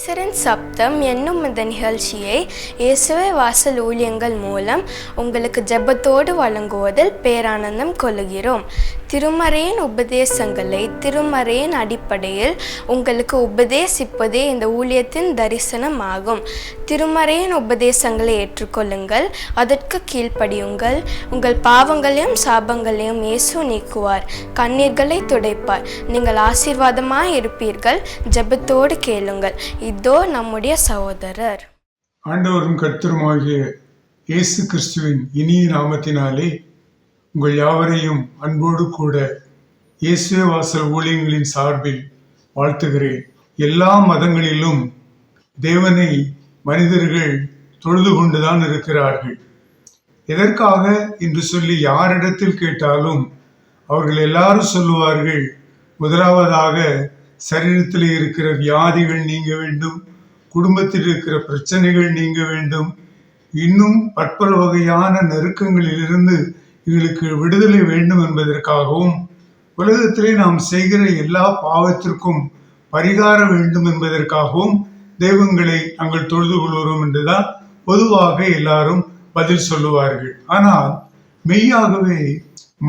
நேசரின் சப்தம் என்னும் இந்த நிகழ்ச்சியை இயேசுவே வாசல் ஊழியங்கள் மூலம் உங்களுக்கு ஜெபத்தோடு வழங்குவதில் பேரானந்தம் கொள்கிறோம். திருமறையின் உபதேசங்களை திருமறையின் அடிப்படையில் உங்களுக்கு உபதேசிப்பதே இந்த ஊழியத்தின் தரிசனம் ஆகும். திருமறையின் உபதேசங்களை ஏற்றுக்கொள்ளுங்கள், அதற்கு கீழ்ப்படியுங்கள். உங்கள் பாவங்களையும் சாபங்களையும் இயேசு நீக்குவார், கண்ணீர்களை துடைப்பார். நீங்கள் ஆசீர்வாதமாய் இருப்பீர்கள். ஜெபத்தோடு கேளுங்கள். இதோ நம்முடைய சகோதரர். ஆண்டவரும் கர்த்தருமாகிய இயேசு கிறிஸ்துவின் இனிய நாமத்தினாலே உங்கள் யாவரையும் அன்போடு கூட இயேசுவே வாசல் ஊழியங்களின் சார்பில் வாழ்த்துகிறேன். எல்லா மதங்களிலும் தேவனை மனிதர்கள் தொழுது கொண்டுதான் இருக்கிறார்கள். எதற்காக என்று சொல்லி யாரிடத்தில் கேட்டாலும் அவர்கள் எல்லாரும் சொல்லுவார்கள், முதலாவதாக சரீரத்தில் இருக்கிற வியாதிகள் நீங்க வேண்டும், குடும்பத்தில் இருக்கிற பிரச்சனைகள் நீங்க வேண்டும், இன்னும் பற்பல வகையான நெருக்கங்களிலிருந்து எங்களுக்கு விடுதலை வேண்டும் என்பதற்காகவும், உலகத்திலே நாம் செய்கிற எல்லா பாவத்திற்கும் பரிகாரம் வேண்டும் என்பதற்காகவும் தெய்வங்களை நாங்கள் தொழுது கொள்கிறோம் என்றுதான் பொதுவாக எல்லாரும் பதில் சொல்லுவார்கள். ஆனால் மெய்யாகவே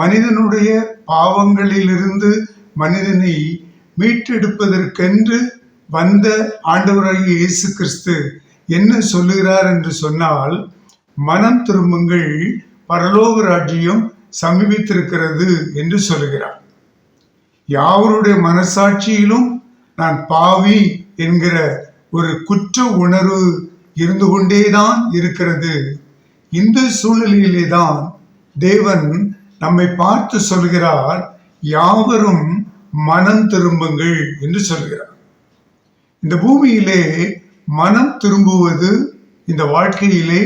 மனிதனுடைய பாவங்களிலிருந்து மனிதனை மீட்டெடுப்பதற்கென்று வந்த ஆண்டவராகிய இயேசு கிறிஸ்து என்ன சொல்லுகிறார் என்று சொன்னால், மனம் திரும்புங்கள், பரலோக ராஜ்யம் சமீபித்திருக்கிறது என்று சொல்லுகிறார். யாவருடைய மனசாட்சியிலும் நான் பாவி என்கிற ஒரு குற்ற உணர்வு இருந்து கொண்டேதான் இருக்கிறது. இந்த சூழ்நிலையிலே தான் தேவன் நம்மை பார்த்து சொல்கிறார், யாவரும் மனம் திரும்புங்கள் என்று சொல்கிறார். இந்த பூமியிலே மனம் திரும்புவது இந்த வாழ்க்கையிலே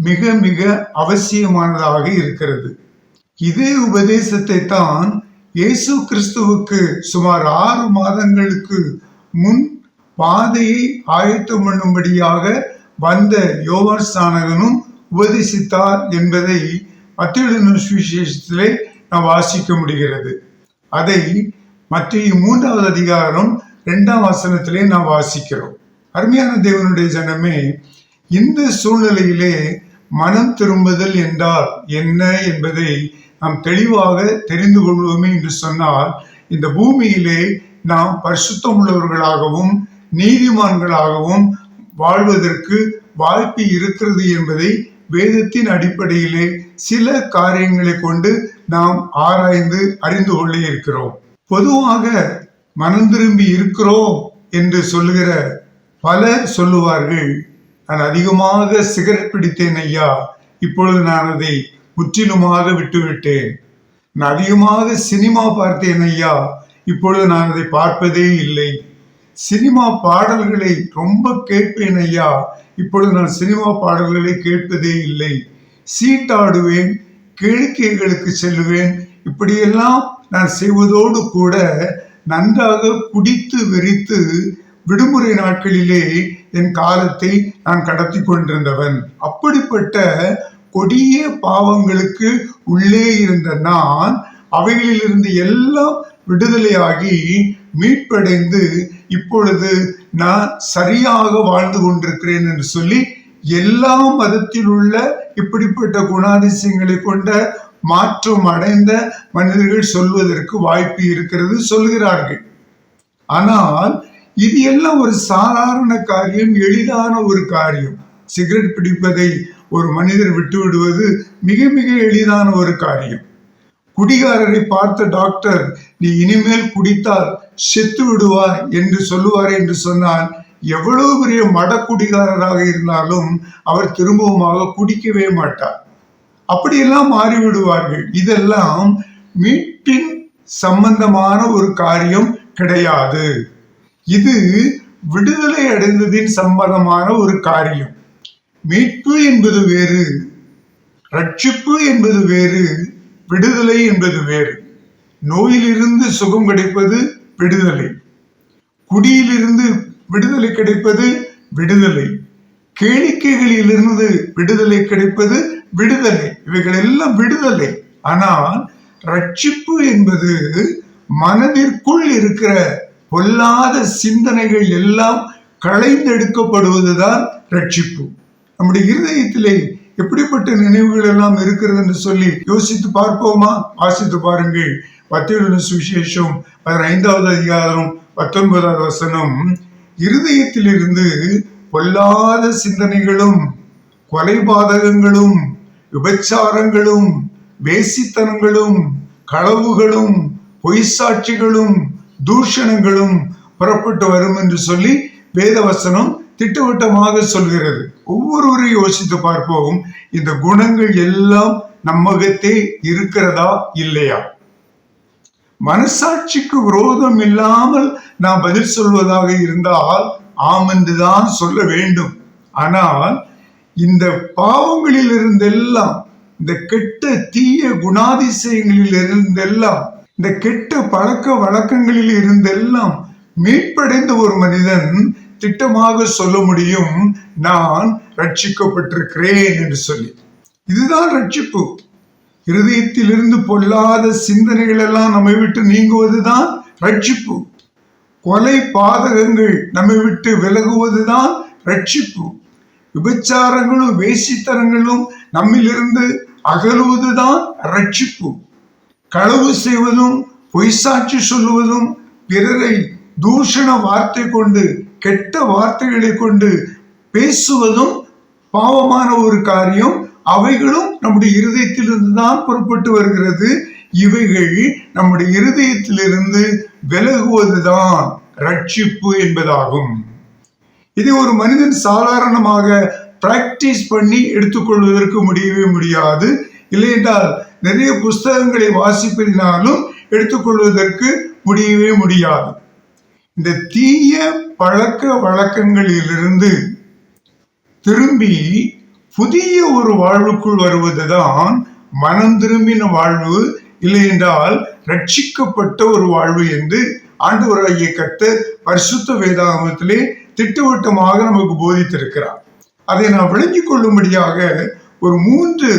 மிக மிக அவசியமானதாக இருக்கிறது. இதே உபதேசத்தை தான் இயேசு கிறிஸ்துவுக்கு சுமார் 6 மாதங்களுக்கு முன் பாதையை ஆயத்தம் பண்ணும்படியாக வந்த யோவான் ஸ்நானகனும் உபதேசித்தார் என்பதை மத்தேயு சுவிசேஷத்திலே நாம் வாசிக்க முடிகிறது. அதை மத்தேயு 3வது அதிகாரம் 2ஆம் வசனத்திலே நாம் வாசிக்கிறோம். அருமையான தேவனுடைய ஜனமே, இந்த சூழ்நிலையிலே மனம் திரும்புதல் என்றால் என்ன என்பதை நாம் தெளிவாக தெரிந்து கொள்வோமே என்று சொன்னால், இந்த பூமியிலே நாம் பரிசுத்தம் உள்ளவர்களாகவும் நீதிமான்களாகவும் வாழ்வதற்கு வாய்ப்பு இருக்கிறது என்பதை வேதத்தின் அடிப்படையிலே சில காரியங்களை கொண்டு நாம் ஆராய்ந்து அறிந்து கொள்ள இருக்கிறோம். பொதுவாக மனம் திரும்பி இருக்கிறோம் என்று சொல்லுகிற பலர் சொல்லுவார்கள், நான் அதிகமாக சிகரெட் பிடித்தேன் ஐயா, இப்பொழுது நான் அதை முற்றிலுமாக விட்டுவிட்டேன். நான் அதிகமாக சினிமா பார்த்தேன் ஐயா, இப்பொழுது நான் அதை பார்ப்பதே இல்லை. சினிமா பாடல்களை ரொம்ப கேட்பேன் ஐயா, இப்பொழுது நான் சினிமா பாடல்களை கேட்பதே இல்லை. சீட்டாடுவேன், கேளிக்கைகளுக்கு செல்லுவேன், இப்படியெல்லாம் நான் செய்வதோடு கூட நன்றாக குடித்து வெறித்து விடுமுறை நாட்களிலே என் காலத்தை நான் கடத்தி கொண்டிருந்தவன். அப்படிப்பட்ட கொடிய பாவங்களுக்கு உள்ளே இருந்த நான் அவைகளிலிருந்து எல்லாம் விடுதலையாகி மீட்படைந்து இப்பொழுது நான் சரியாக வாழ்ந்து கொண்டிருக்கிறேன் என்று சொல்லி எல்லா மதத்தில் உள்ள இப்படிப்பட்ட குணாதிசயங்களை கொண்ட மாற்றம் அடைந்த மனிதர்கள் சொல்வதற்கு வாய்ப்பு இருக்கிறது, சொல்கிறார்கள். ஆனால் இது எல்லாம் ஒரு சாதாரண காரியம், எளிதான ஒரு காரியம். சிகரெட் பிடிப்பதை ஒரு மனிதர் விட்டு விடுவது மிக மிக எளிதான ஒரு காரியம். குடிகாரரை பார்த்த டாக்டர், நீ இனிமேல் குடித்தால் செத்து விடுவார் என்று சொல்லுவார் என்று சொன்னால், எவ்வளவு பெரிய மட குடிகாரராக இருந்தாலும் அவர் திரும்பவுமாக குடிக்கவே மாட்டார். அப்படியெல்லாம் மாறிவிடுவார்கள். இதெல்லாம் மீட்பின் சம்பந்தமான ஒரு காரியம் கிடையாது. இது விடுதலை அடைந்ததின் சம்பந்தமான ஒரு காரியம். மீட்பு என்பது வேறு, ரட்சிப்பு என்பது வேறு, விடுதலை என்பது வேறு. நோயிலிருந்து சுகம் கிடைப்பது விடுதலை, குடியிலிருந்து விடுதலை கிடைப்பது விடுதலை, கேளிக்கைகளிலிருந்து விடுதலை கிடைப்பது விடுதலை. இவைகள் எல்லாம் விடுதலை. ஆனால் ரட்சிப்பு என்பது மனதிற்குள் இருக்கிற பொல்லாத சிந்தனைகள் எல்லாம் களைந்தெடுக்கப்படுவதுதான் ரட்சிப்பு. நம்முடைய இருதயத்திலே எப்படிப்பட்ட நினைவுகள் எல்லாம் இருக்கிறது என்று சொல்லி யோசித்து பார்ப்போமா? வாசித்து பாருங்கள். மத்தேயு சுவிசேஷம் 15வது அதிகாரம் 19வது வசனம். இருதயத்திலிருந்து பொல்லாத சிந்தனைகளும், கொலைபாதகங்களும், விபச்சாரங்களும், வேசித்தனங்களும், களவுகளும், பொய் சாட்சிகளும், தூஷணங்களும் புறப்பட்டு வரும் என்று சொல்லி வேதவசனம் திட்டவட்டமாக சொல்கிறது. ஒவ்வொருவரையும் யோசித்து பார்ப்போம். இந்த குணங்கள் எல்லாம் நம்மகத்தே இருக்கிறதா இல்லையா? மனசாட்சிக்கு விரோதம் இல்லாமல் நாம் பதில் சொல்வதாக இருந்தால் ஆம் என்றுதான் சொல்ல வேண்டும். ஆனால் இந்த பாவங்களில் இருந்தெல்லாம், இந்த கெட்ட தீய குணாதிசயங்களில் இருந்தெல்லாம், இந்த கெட்ட பழக்க வழக்கங்களில் இருந்தெல்லாம் மீட்படைந்த ஒரு மனிதன் திட்டமாக சொல்ல முடியும், நான் ரட்சிக்கப்பட்டிருக்கிறேன் என்று சொல்லி. இதுதான் ரட்சிப்பு. இருதயத்திலிருந்து பொல்லாத சிந்தனைகள் எல்லாம் நம்மை விட்டு நீங்குவதுதான் ரட்சிப்பு. கொலை பாதகங்கள் நம்மை விட்டு விலகுவதுதான் ரட்சிப்பு. விபச்சாரங்களும் வேசித்தனங்களும் நம்மிலிருந்து அகலுவதுதான் ரட்சிப்பு. களவு செய்வதும், பொய் சாட்சி சொல்லுவதும், பிறரை தூஷண வார்த்தை கொண்டு, கெட்ட வார்த்தைகளை கொண்டு பேசுவதும் பாவமான ஒரு காரியம். அவைகளும் நம்முடைய இருதயத்திலிருந்து தான் புறப்பட்டு வருகிறது. இவைகள் நம்முடைய இருதயத்திலிருந்து விலகுவதுதான் ரட்சிப்பு என்பதாகும். இதை ஒரு மனிதன் சாதாரணமாக பிராக்டிஸ் பண்ணி எடுத்துக்கொள்வதற்கு முடியவே முடியாது. இல்லை என்றால் நிறைய புஸ்தகங்களை வாசிப்பதினாலும் எடுத்துக்கொள்வதற்கு முடியவே முடியாது. இந்த தீய பழக்க வழக்கங்களிலிருந்து திரும்பி புதிய ஒரு வாழ்வுக்குள் வருவதுதான் மனம் திரும்பின வாழ்வு, இல்லை என்றால் ரட்சிக்கப்பட்ட ஒரு வாழ்வு என்று ஆண்டவராகிய கர்த்தர் பரிசுத்த வேதாகமத்திலே திட்டவட்டமாக நமக்கு போதித்திருக்கிறார். அதை நான் விளங்கிக் கொள்ளும்படியாக ஒரு 3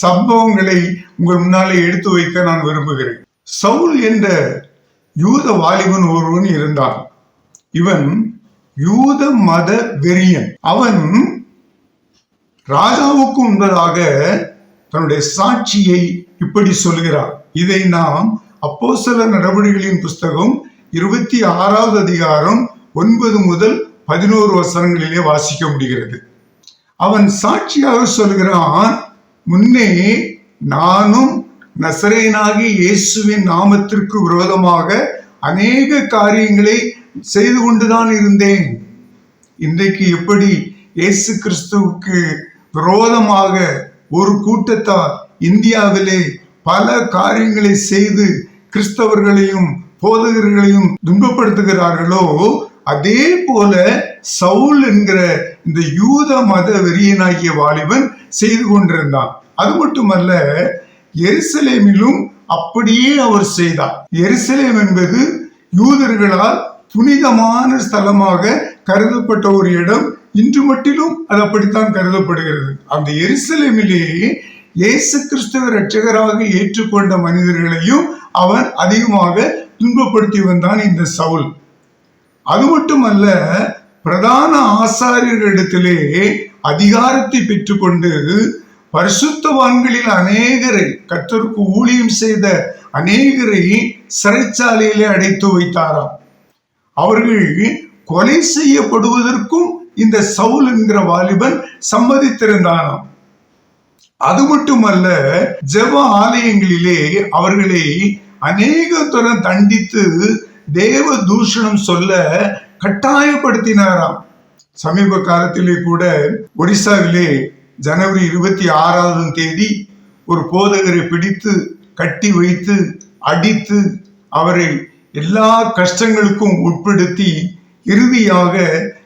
சம்பவங்களை உங்கள் முன்னாலே எடுத்து வைக்க நான் விரும்புகிறேன். சவுல் என்ற யூத வாலிபன் ஒருவன் இருந்தான். இவன் யூத மத வெறியன். அவன் ராஜாவுக்கு முன்பதாக தன்னுடைய சாட்சியை இப்படி சொல்கிறார். இதை நாம் அப்போஸ்தலர் நடவடிக்கைகளின் புஸ்தகம் 26வது அதிகாரம் 9 முதல் 11 வசனங்களிலே வாசிக்க முடிகிறது. அவன் சாட்சியாக சொல்கிறான், முன்னே நானும் நசரேயனாகிய இயேசுவின் நாமத்திற்கு விரோதமாக அநேக காரியங்களை செய்து கொண்டுதான் இருந்தேன். இன்றைக்கு எப்படி இயேசு கிறிஸ்துவுக்கு விரோதமாக ஒரு கூட்டத்தார் இந்தியாவிலே பல காரியங்களை செய்து கிறிஸ்தவர்களையும் போதகர்களையும் துன்பப்படுத்துகிறார்களோ, அதே போல சவுல் என்கிற இந்த யூத மத வெறியனாகிய வாலிபன் செய்து கொண்டிருந்தான். அது மட்டுமல்ல, எருசலேமிலும் அப்படியே அவர் செய்தார். எருசலேம் என்பது யூதர்களால் புனிதமான ஸ்தலமாக கருதப்பட்ட ஒரு இடம். இன்று மட்டிலும் அது அப்படித்தான் கருதப்படுகிறது. அந்த எருசலேமிலேயே இயேசு கிறிஸ்துவ இரட்சகராக ஏற்றுக்கொண்ட மனிதர்களையும் அவன் அதிகமாக துன்பப்படுத்தி வந்தான் இந்த சவுல். அது மட்டுமல்ல, பிரதான ஆசாரியர்களிடத்திலே அதிகாரத்தை பெற்றுக்கொண்டு பரிசுத்தவான்களில் அநேகரை, கர்த்தருக்கு ஊழியம் செய்த அநேகரை சிறைச்சாலையிலே அடைத்து வைத்தாராம். அவர்கள் கொலை செய்யப்படுவதற்கும் இந்த சவுல் என்கிற வாலிபன் சம்மதித்திருந்தானாம். அது மட்டுமல்ல, ஜெப ஆலயங்களிலே அவர்களை அநேக தரம் தண்டித்து தேவ தூஷணம் சொல்ல கட்டாயப்படுத்தினாராம். சமீப காலத்திலே கூட ஒடிசாவிலே ஜனவரி 26ஆம் தேதி ஒரு போதகரை பிடித்து கட்டி வைத்து அடித்து அவரை எல்லா கஷ்டங்களுக்கும் உட்படுத்தி இறுதியாக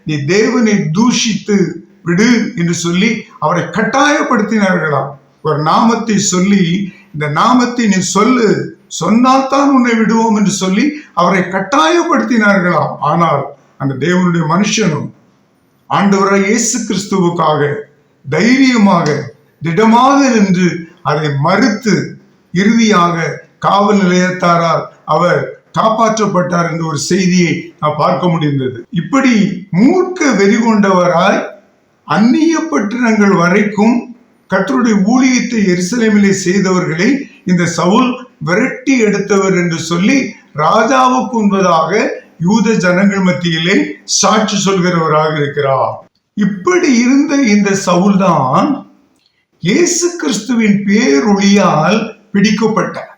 நீ தேவனை தூஷித்து விடு என்று சொல்லி அவரை கட்டாயப்படுத்தினார்களாம். ஒரு நாமத்தை சொல்லி, இந்த நாமத்தை நீ சொல்லு, சொன்னால்தான் உன்னை விடுவோம் என்று சொல்லி அவரை கட்டாயப்படுத்தினார்களாம். ஆனால் அந்த தேவனுடைய மனுஷனும் ஆண்டவராகிய இயேசு கிறிஸ்துவுக்காக தைரியமாக திடமாக நின்று அதை மறுத்து இறுதியாக காவல் நிலையத்தாரால் அவர் காப்பாற்றப்பட்டார் என்ற ஒரு செய்தியை நான் பார்க்க முடிந்தது. இப்படி மூர்க்க வெறி கொண்டவராய் அந்நிய பட்டணங்கள் வரைக்கும் கர்த்தருடைய ஊழியத்தை எருசலேமிலே செய்தவர்களை இந்த சவுல் விரட்டி எடுத்தவர் என்று சொல்லி ராஜாவுக்கு முன்பதாக யூத ஜனங்கள் மத்தியிலே சாட்சி சொல்கிறவராக இருக்கிறார். இப்படி இருந்த இந்த சவுல் தான் இயேசு கிறிஸ்துவின் பேரொளியால் பிடிக்கப்பட்டார்.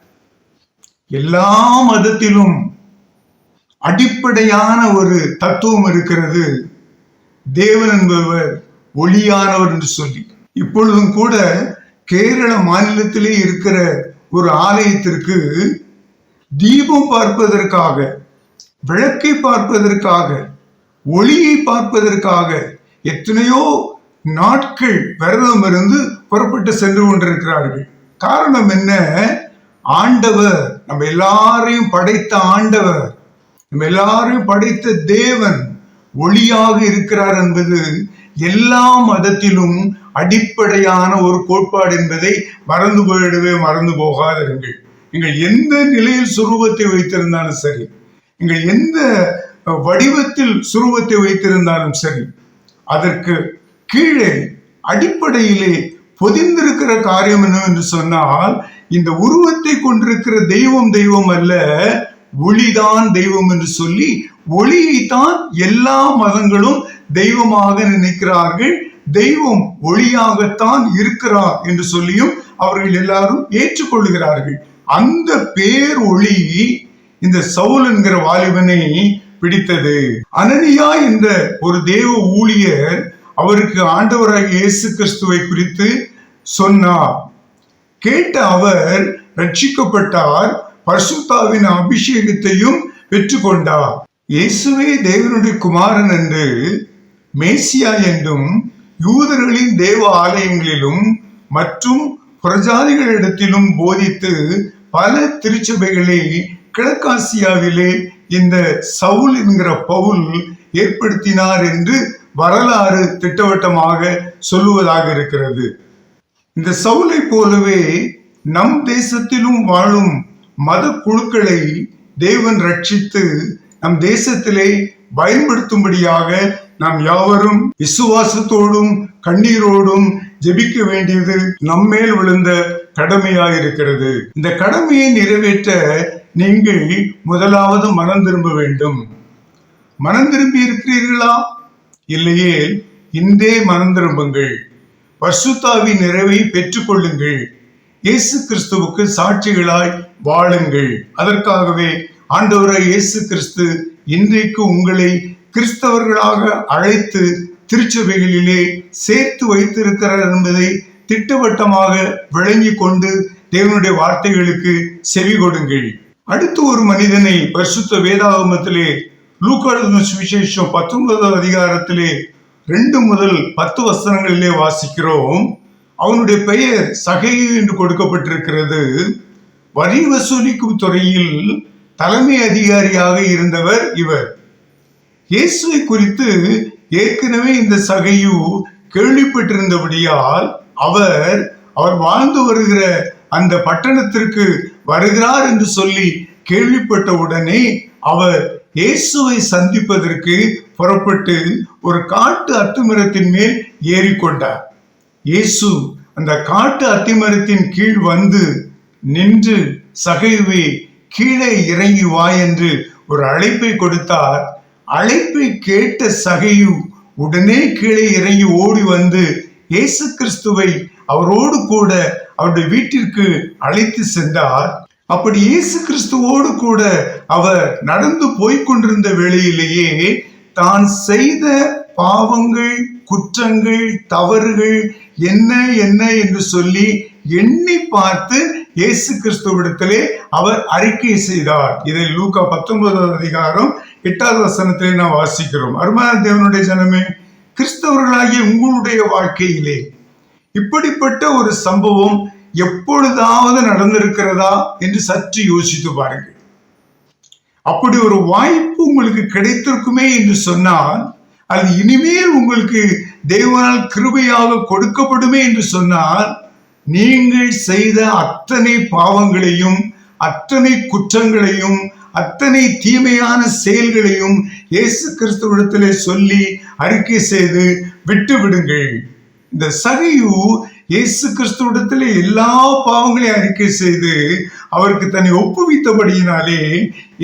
எல்லா மதத்திலும் அடிப்படையான ஒரு தத்துவம் இருக்கிறது, தேவன் என்பவர் ஒளியானவர் என்று சொல்லி. இப்பொழுதும் கூட கேரள மாநிலத்திலே இருக்கிற ஒரு ஆலயத்திற்கு தீபம் பார்ப்பதற்காக, விளக்கை பார்ப்பதற்காக, ஒளியை பார்ப்பதற்காக எத்தனையோ நாட்கள் விரதம் இருந்து புறப்பட்டு சென்று கொண்டிருக்கிறார்கள். காரணம் என்ன? ஆண்டவர், நம்ம எல்லாரையும் படைத்த ஆண்டவர், நம்ம எல்லாரையும் படைத்த தேவன் ஒளியாக இருக்கிறார் என்பது எல்லா மதத்திலும் அடிப்படையான ஒரு கோட்பாடு என்பதை மறந்து போகாதீர்கள். நீங்கள் எந்த நிலையில் சுரூபத்தை வைத்திருந்தாலும் சரி, நீங்கள் எந்த வடிவத்தில் சுரூபத்தை வைத்திருந்தாலும் சரி, அதற்கு கீழே அடிப்படையிலே பொதிந்திருக்கிற காரியம் என்னவென்று சொன்னால், இந்த உருவத்தை கொண்டிருக்கிற தெய்வம் தெய்வம் அல்ல, ஒளிதான் தெய்வம் என்று சொல்லி ஒளியைத்தான் எல்லா மதங்களும் தெய்வமாக நினைக்கிறார்கள். தெய்வம் ஒளியாகத்தான் இருக்கிறார் என்று சொல்லியும் அவர்கள் எல்லாரும் ஏற்றுக்கொள்கிறார்கள். அந்த பேர் ஒளி இந்த சவுல் என்கிற வாலிபனை பிடித்தது. அனனியா என்ற ஒரு தேவ ஊழியர் அவருக்கு ஆண்டவராகிய இயேசு கிறிஸ்துவை குறித்து சொன்னார். கேட்ட அவர் ரட்சிக்கப்பட்டார், பரிசுத்தாவின் அபிஷேகத்தையும் பெற்றுக்கொண்டார். இயேசுவே தேவனுடைய குமாரன் என்று, மேசியா என்றும் யூதர்களின் தேவ ஆலயங்களிலும் மற்றும் புறஜாதிகளிடத்திலும் போதித்து பல திருச்சபைகளை கிழக்காசியாவிலே இந்த சவுல் என்கிற பவுல் ஏற்படுத்தினார் என்று வரலாறு திட்டவட்டமாக சொல்லுவதாக இருக்கிறது. இந்த சவுலை போலவே நம் தேசத்திலும் வாழும் மத குழுக்களை தேவன் ரட்சித்து நம் தேசத்திலே பயன்படுத்தும்படியாக நாம் யாவரும் விசுவாசத்தோடும் கண்ணீரோடும் ஜெபிக்க வேண்டியது நம்மேல் விழுந்த கடமையாயிருக்கிறது. இந்த கடமையை நிறைவேற்ற நீங்கள் முதலாவது மனம் திரும்ப வேண்டும். மனம் திரும்பி இருக்கிறீர்களா? இல்லையே இன்றே மனம் திரும்புங்கள், பரிசுத்தாவின் நிறைவை பெற்றுக் கொள்ளுங்கள், இயேசு கிறிஸ்துவுக்கு சாட்சிகளாய் வாழுங்கள். அதற்காகவே ஆண்டவராய் இயேசு கிறிஸ்து இன்றைக்கு உங்களை கிறிஸ்தவர்களாக அழைத்து திருச்சபைகளிலே சேர்த்து வைத்திருக்கிறார் என்பதை திட்டவட்டமாக விளங்கி கொண்டு தேவனுடைய வார்த்தைகளுக்கு செவி கொடுங்கள். அடுத்து ஒரு மனிதனை பரிசுத்த வேதாகமத்திலே லூக்கா எழுதின சுவிசேஷம் 19வது அதிகாரத்திலே 2 முதல் 10 வசனங்களிலே வாசிக்கிறோம். அவனுடைய பெயர் சகேயு என்று கொடுக்கப்பட்டிருக்கிறது. வரி வசூலிக்கும் துறையில் தலைமை அதிகாரியாக இருந்தவர் இவர். இயேசுவை குறித்து ஏற்கனவே இந்த சகேயு கேள்விப்பட்டிருந்தபடியால் அவர் வாழ்ந்து வருகிற அந்த பட்டணத்திற்கு வருகிறார் என்று சொல்லி கேள்விப்பட்ட உடனே அவர் இயேசுவை சந்திப்பதற்கு புறப்பட்டு ஒரு காட்டு அத்திமரத்தின் மேல் ஏறிக்கொண்டார். இயேசு அந்த காட்டு அத்திமரத்தின் கீழ் வந்து நின்று, சகேயுவே கீழே இறங்கி வா என்று ஒரு அழைப்பை கொடுத்தார். அழைப்பை கேட்ட சகேயு உடனே கீழே இறங்கி ஓடி வந்து இயேசு கிறிஸ்துவை அவரோடு கூட அவருடைய வீட்டிற்கு அழைத்து சென்றார். அப்படி இயேசு கிறிஸ்துவோடு கூட அவர் நடந்து போய்கொண்டிருந்த வேளையிலேயே தான் செய்த பாவங்கள், குற்றங்கள், தவறுகள் என்ன என்ன என்று சொல்லி எண்ணி பார்த்து இயேசு கிறிஸ்துவிடத்திலே அவர் அறிக்கை செய்தார். இதை லூக்கா 19வது அதிகாரம் 8வது வசனத்திலே நாம் வாசிக்கிறோம். அருமையான தேவனுடைய ஜனமே, கிறிஸ்தவர்களாகிய உங்களுடைய வாழ்க்கையிலே இப்படிப்பட்ட ஒரு சம்பவம் எப்பொழுதாவது நடந்திருக்கிறதா என்று சற்று யோசித்து பாருங்கள். அப்படி ஒரு வாய்ப்பு உங்களுக்கு கிடைத்திருக்குமே என்று சொன்னால், அது இனிமேல் உங்களுக்கு தேவனால் கிருபையாக கொடுக்கப்படுமே என்று சொன்னால், நீங்கள் செய்த அத்தனை பாவங்களையும், அத்தனை குற்றங்களையும், அத்தனை தீமையான செயல்களையும் இயேசு கிறிஸ்துவிடத்திலே சொல்லி அறிக்கை செய்து விட்டு விடுங்கள். இந்த சகையு இயேசு கிறிஸ்துவிடத்திலே எல்லா பாவங்களையும் அறிக்கை செய்து அவருக்கு தன்னை ஒப்புவித்தபடியினாலே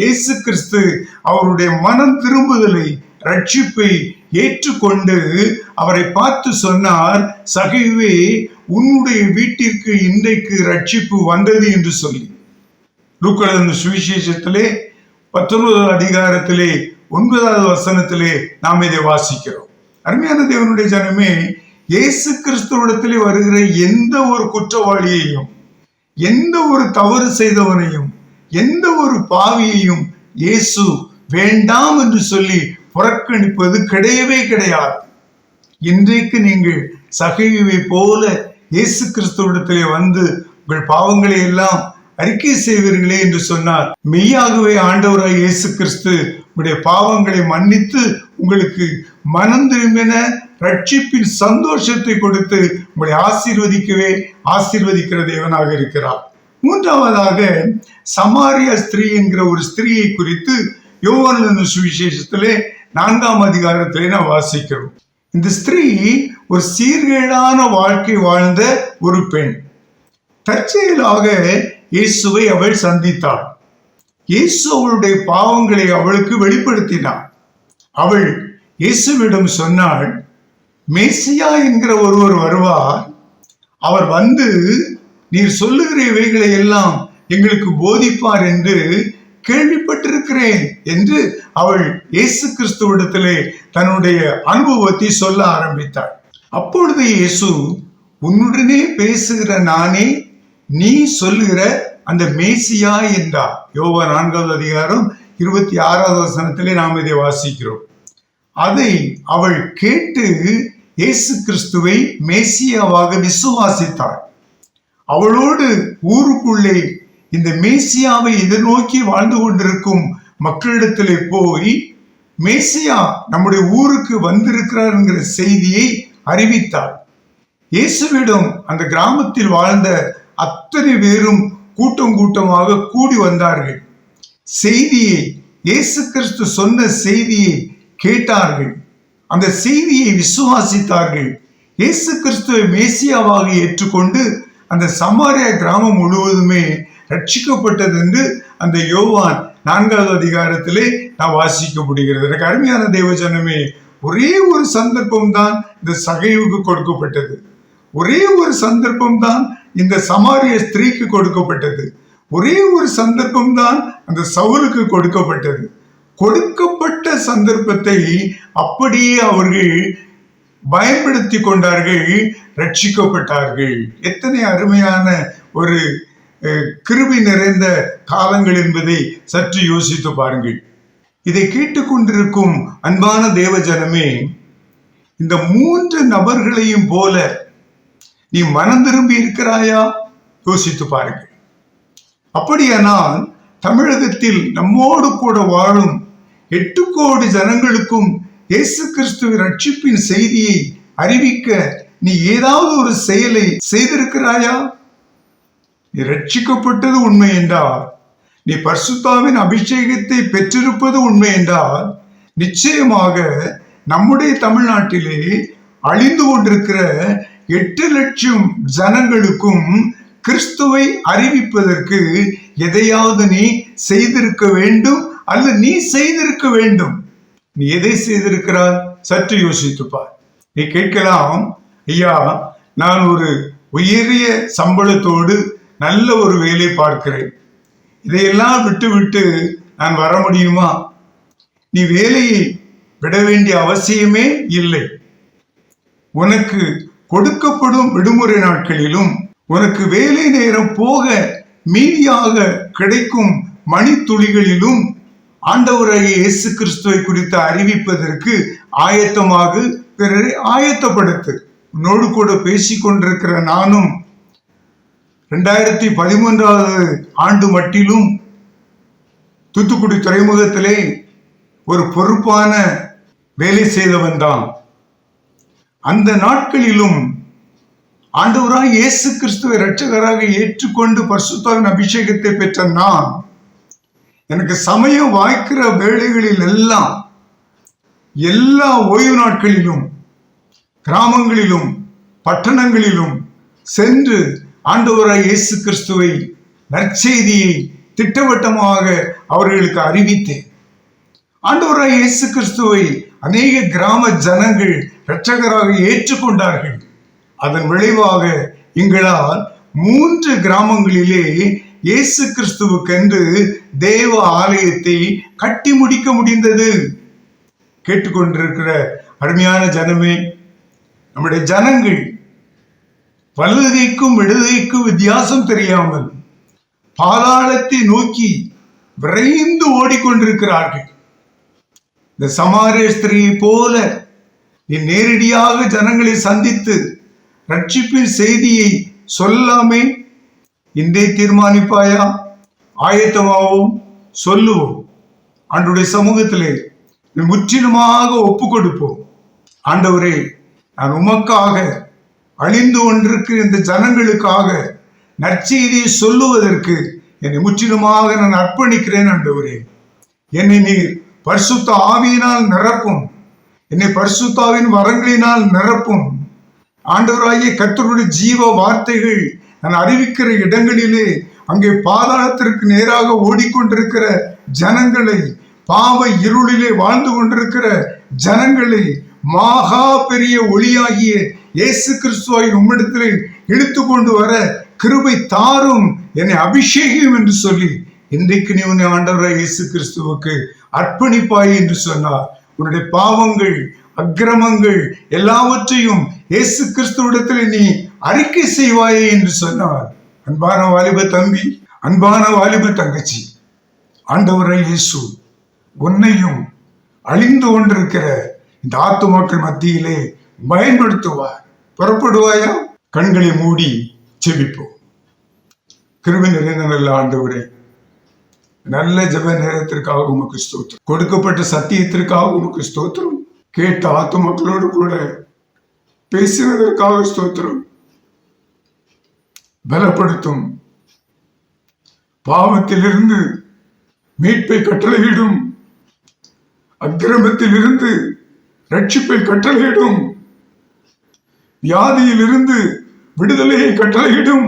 இயேசு கிறிஸ்து அவருடைய மனம் திரும்புதலை, ரட்சிப்பை ஏற்றுக்கொண்டு அவரை பார்த்து சொன்னார், சகையுவே, உன்னுடைய வீட்டிற்கு இன்றைக்கு ரட்சிப்பு வந்தது என்று சொல்லி. லூக்கா எழுதின சுவிசேஷத்திலே 19வது அதிகாரத்திலே 9வது வசனத்திலே நாம் இதை வாசிக்கிறோம். அருமையான தேவனுடைய ஜனமே, இயேசு கிறிஸ்துவிடத்திலே வருகிற எந்த ஒரு குற்றவாளியையும், எந்த ஒரு தவறு செய்தவனையும், எந்த ஒரு பாவியையும் இயேசு வேண்டாம் என்று சொல்லி புறக்கணிப்பது கிடையவே கிடையாது. இன்றைக்கு நீங்கள் சகையுவை போல இயேசு கிறிஸ்துவிடத்திலே வந்து உங்கள் பாவங்களை எல்லாம் அறிக்கை செய்வீர்களே என்று சொன்னார். மெய்யாகவே ஆண்டவராய் இயேசு கிறிஸ்து உங்களுடைய பாவங்களை மன்னித்து உங்களுக்கு மனம் திரும்பின ரட்சிப்பின் சந்தோஷத்தை கொடுத்து உங்களை ஆசீர்வதிக்கிற தேவனாக இருக்கிறார். மூன்றாவதாக சமாரியா ஸ்திரீ என்கிற ஒரு ஸ்திரீயை குறித்து யோவான் சுவிசேஷத்திலே 4ஆம் அதிகாரத்திலே நாம் வாசிக்கிறோம். இந்த ஸ்திரீ ஒரு சீர்கேடான வாழ்க்கை வாழ்ந்த ஒரு பெண். தற்செயலாக இயேசுவை அவள் சந்தித்தாள். இயேசு அவளுடைய பாவங்களை அவளுக்கு வெளிப்படுத்தினார். அவள் இயேசுவிடம் சொன்னாள், மேசியா என்கிற ஒருவர் வருவார், அவர் வந்து நீர் சொல்லுகிற இவைகளை எல்லாம் எங்களுக்கு போதிப்பார் என்று கேள்விப்பட்டிருக்கிறேன் என்று அவள் இயேசு கிறிஸ்துவிடத்திலே தன்னுடைய அனுபவத்தை சொல்ல ஆரம்பித்தாள். அப்பொழுது இயேசு, உன்னுடனே பேசுகிற நானே நீ சொல்லுகிற அந்த மேசியா என்றார். யோவான் 4வது அதிகாரம் 26வது வசனத்திலே நாம் இதை வாசிக்கிறோம். அதை அவள் கேட்டு இயேசு கிறிஸ்துவை மேசியாவாக விசுவாசித்தாள். அவளோடு ஊருக்குள்ளே இந்த மேசியாவை எதிர்நோக்கி வாழ்ந்து கொண்டிருக்கும் மக்களிடத்திலே போய் மேசியா நம்முடைய ஊருக்கு வந்திருக்கிறார் என்கிற செய்தியை அறிவித்தாள். இயேசுவிடம் அந்த கிராமத்தில் வாழ்ந்த அத்தனை பேரும் கூட்டம் கூட்டமாக கூடி வந்தார்கள். செய்தியை, இயேசு கிறிஸ்து சொன்ன செய்தியை கேட்டார்கள். அந்த செய்தியை விசுவாசித்தார்கள். இயேசு கிறிஸ்துவை மேசியாவாக ஏற்றுக்கொண்டு அந்த சமாரியா கிராமம் முழுவதுமே ரட்சிக்கப்பட்டது என்று அந்த யோவான் 4வது அதிகாரத்திலே நான் வாசிக்க முடிகிறது. எனக்கு அருமையான தேவஜனமே, ஒரே ஒரு சந்தர்ப்பம் தான் இந்த சகைவுக்கு கொடுக்கப்பட்டது. ஒரே ஒரு சந்தர்ப்பம் தான் இந்த சமாரிய ஸ்திரீக்கு கொடுக்கப்பட்டது. ஒரே ஒரு சந்தர்ப்பம் தான் அந்த சவுலுக்கு கொடுக்கப்பட்டது. கொடுக்கப்பட்ட சந்தர்ப்பத்தை அப்படியே அவர்கள் பயன்படுத்தி கொண்டார்கள், ரட்சிக்கப்பட்டார்கள். எத்தனை அருமையான ஒரு கிருபை நிறைந்த காலங்கள் என்பதை சற்று யோசித்து பாருங்கள். இதை கேட்டுக்கொண்டிருக்கும் அன்பான தேவஜனமே, இந்த 3 நபர்களையும் போல நீ மனம் திரும்பி இருக்கிறாயா? யோசித்து பாருங்கள். அப்படியானால் தமிழகத்தில் நம்மோடு கூட வாழும் 8 கோடி ஜனங்களுக்கும் இயேசு கிறிஸ்துவின் ரட்சிப்பின் செய்தியை அறிவிக்க நீ ஏதாவது ஒரு செயலை செய்திருக்கிறாயா? நீ ரட்சிக்கப்பட்டது உண்மை என்றால், நீ பரிசுத்தாவின் அபிஷேகத்தை பெற்றிருப்பது உண்மை என்றால், நிச்சயமாக நம்முடைய தமிழ்நாட்டிலே அழிந்து கொண்டிருக்கிற 8 லட்சம் ஜனங்களுக்கும் கிறிஸ்துவை அறிவிப்பதற்கு எதையாவது நீ செய்திருக்க வேண்டும், அல்லது நீ செய்திருக்க வேண்டும். நீ எதை செய்திருக்கிறாய்? சற்று யோசித்துப்பார். நீ கேட்கலாம், ஐயா, நான் ஒரு உயரிய சம்பளத்தோடு நல்ல ஒரு வேலை பார்க்கிறேன், இதையெல்லாம் விட்டு நான் வர முடியுமா? நீ வேலையை விட வேண்டிய அவசியமே இல்லை. உனக்கு கொடுக்கப்படும் விடுமுறை நாட்களிலும் உனக்கு வேலை நேரம் போக மீதியாக கிடைக்கும் மணித்துளிகளிலும் ஆண்டவராகிய இயேசு கிறிஸ்துவை குறித்து அறிவிப்பதற்கு ஆயத்தமாக பிறரை ஆயத்தப்படுத்து. உன்னோடு கூட பேசிக் கொண்டிருக்கிற நானும் 2013வது ஆண்டு மட்டிலும் தூத்துக்குடி துறைமுகத்திலே ஒரு பொறுப்பான வேலை செய்தவன் தான். அந்த நாட்களிலும் ஆண்டவராய் இயேசு கிறிஸ்துவை இரட்சகராக ஏற்றுக்கொண்டு பரிசுத்தாவின் அபிஷேகத்தை பெற்ற நான் எனக்கு சமயம் வாய்க்கிற வேளைகளில் எல்லாம், எல்லா ஓய்வு நாட்களிலும், கிராமங்களிலும் பட்டணங்களிலும் சென்று ஆண்டவராய் இயேசு கிறிஸ்துவை, நற்செய்தியை திட்டவட்டமாக அவர்களுக்கு அறிவித்தேன். ஆண்டவராய் இயேசு கிறிஸ்துவை அநேக கிராம ஜனங்கள் இரட்சகராக ஏற்றுக்கொண்டார்கள். அதன் விளைவாக எங்களால் 3 கிராமங்களிலே இயேசு கிறிஸ்துவுக்கென்று தேவ ஆலயத்தை கட்டி முடிக்க முடிந்தது. கேட்டுக்கொண்டிருக்கிற அருமையான ஜனமே, நம்முடைய ஜனங்கள் வலதுகைக்கும் இடதுகைக்கும் வித்தியாசம் தெரியாமல் பாதாளத்தை நோக்கி விரைந்து ஓடிக்கொண்டிருக்கிறார்கள். இந்த சமாரிய ஸ்திரீயை போல நீ நேரடியாக ஜனங்களை சந்தித்து ரட்சிப்பின் செய்தியை சொல்லாமே இன்றே தீர்மானிப்பாயா? ஆயத்தமாவோம், சொல்லுவோம். ஆண்டவருடைய சமூகத்திலே முற்றிலுமாக ஒப்பு கொடுப்போம். ஆண்டவரே, நான் உமக்காக அழிந்து கொண்டிருக்கிற இந்த ஜனங்களுக்காக நற்செய்தியை சொல்லுவதற்கு என்னை முற்றிலுமாக நான் அர்ப்பணிக்கிறேன். ஆண்டவரே, என்னை நீர் பரிசுத்த ஆவியினால் நிரப்பும். என்னை பரிசுத்தாவின் வரங்களினால் நிரப்பும். ஆண்டவராகிய கர்த்தருடைய ஜீவ வார்த்தைகள் நான் அறிவிக்கிற இடங்களிலே, அங்கே பாதாளத்திற்கு நேராக ஓடிக்கொண்டிருக்கிற ஜனங்களை, பாவ இருளிலே வாழ்ந்து கொண்டிருக்கிற ஜனங்களை மகா பெரிய ஒளியாகிய இயேசு கிறிஸ்துவை உம்மிடத்திலே இழுத்து கொண்டு வர கிருபை தாரும், என்னை அபிஷேகம் என்று சொல்லி இன்றைக்கு நீ உன்னை ஆண்டவராய் இயேசு கிறிஸ்துவுக்கு அர்ப்பணிப்பாய் என்று சொன்னார். உன்னுடைய பாவங்கள், அக்கிரமங்கள் எல்லாவற்றையும் இயேசு கிறிஸ்துவிடத்தில் நீ அறிக்கை செய்வாயே என்று சொன்னார். அன்பான வாலிப தம்பி, அன்பான வாலிப தங்கச்சி, ஆண்டவராய் இயேசு உன்னையும் அழிந்து கொண்டிருக்கிற இந்த ஆத்துமாக்கள் மத்தியிலே பயன்படுத்துவார். புறப்படுவாயா? கண்களை மூடி ஜெபிப்போம். கிருபை நிறைந்த நல்ல ஆண்டவரே, நல்ல ஜெப நேரத்திற்காக உமக்கு ஸ்தோத்திரம். கொடுக்கப்பட்ட சத்தியத்திற்காக உமக்கு ஸ்தோத்திரம். கேட்ட ஆத்துமாக்களோடு கூட பேசினதற்காக ஸ்தோத்திரம். பலப்படுத்தும். பாவத்திலிருந்து மீட்பை கட்டளையிடும். அக்கிரமத்திலிருந்து ரட்சிப்பை கட்டளையிடும். வியாதியிலிருந்து விடுதலையை கட்டளையிடும்.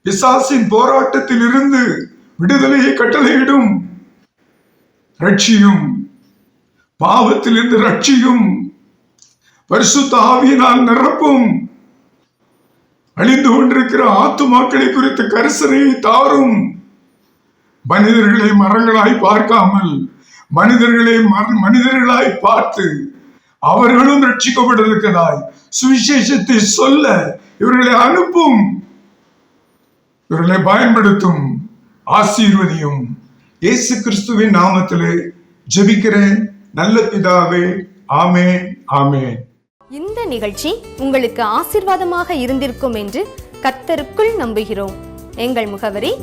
பிசாசின் போராட்டத்தில் இருந்து விடுதலையை கட்டளையிடும். ரட்சியும். பாவத்திலிருந்து ரட்சியும். பரிசுத்த ஆவியினால் நிரப்பும். அழிந்து கொண்டிருக்கிற ஆத்துமாக்களை குறித்த கரிசனையை தாரும். மனிதர்களை மரங்களாய் பார்க்காமல் மனிதர்களாய் பார்த்து அவர்களும் ரட்சிக்கப்பட்டிருக்கிறாய் சுவிசேஷத்தை சொல்ல இவர்களை அனுப்பும். இவர்களை பயன்படுத்தும். ஆசீர்வதியும். இயேசு கிறிஸ்துவின் நாமத்திலே ஜெபிக்கிறேன் நல்ல பிதாவே. ஆமென், ஆமென். இந்த நிகழ்ச்சி உங்களுக்கு ஆசீர்வாதமாக இருந்திருக்கும் என்று கர்த்தருக்குள் நம்புகிறோம். எங்கள் முகவரி